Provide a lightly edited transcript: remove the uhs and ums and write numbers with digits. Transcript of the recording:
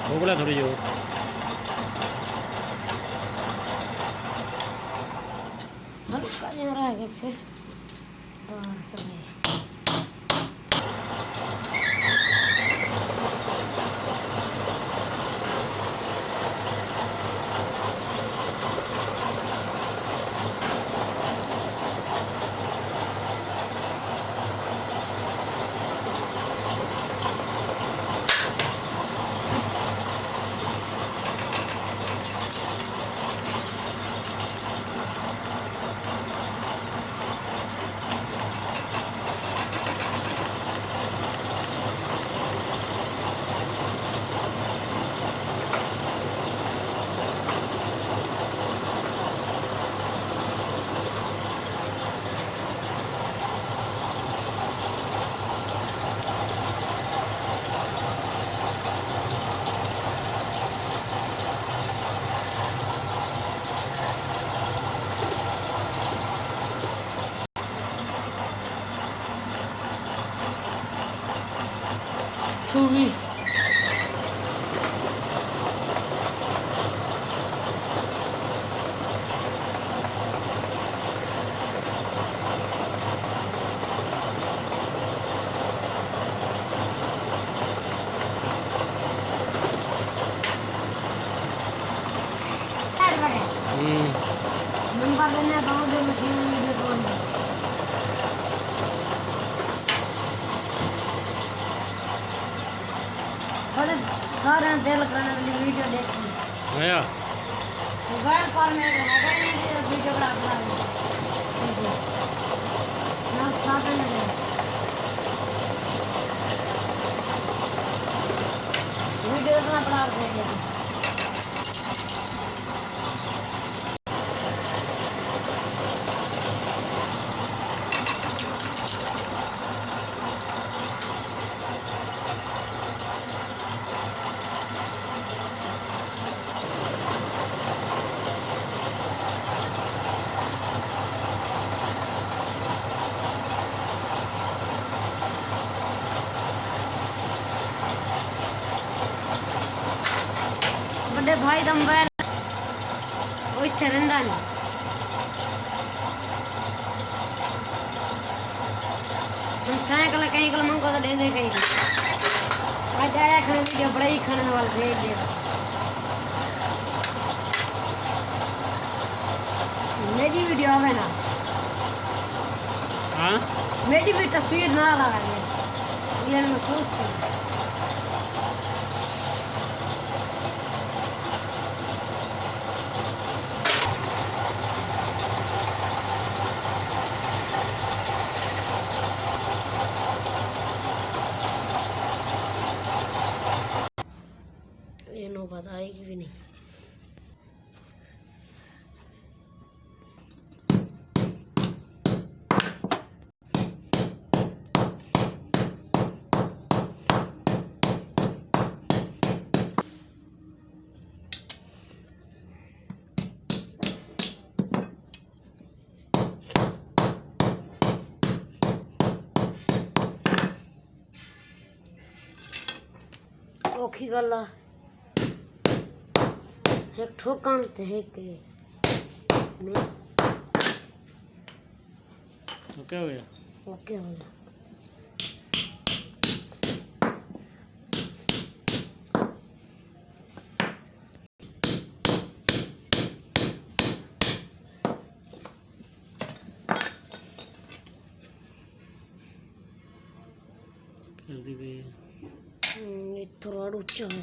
ठोकला थोड़ी जोर हल्का जरा है फिर बस हो गया। चूड़ी नंबर लेने बहुत मशीन वीडियो कॉल बड़े सारे दिल करने वाली वीडियो देखी आया मोबाइल पर में लगा नहीं कि वीडियो बना ना साधन है वीडियो बना देंगे। बड़े भाई दम बैल वो इच्छा रंदा नहीं हम साइकिल कहीं कल मंगो तो दे दे कहीं आज आया खाने वीडियो बड़ा ही खाने वाला भेज दे मेरी वीडियो आवे ना हाँ मेरी भी तस्वीर ना लगा ये महसूस थी ये नौबत आएगी भी नहीं। औखी गल एक ठोकन ते है के में ओके हो गया ओके हो गया जल्दी भी ये थोड़ा ऊंचा है।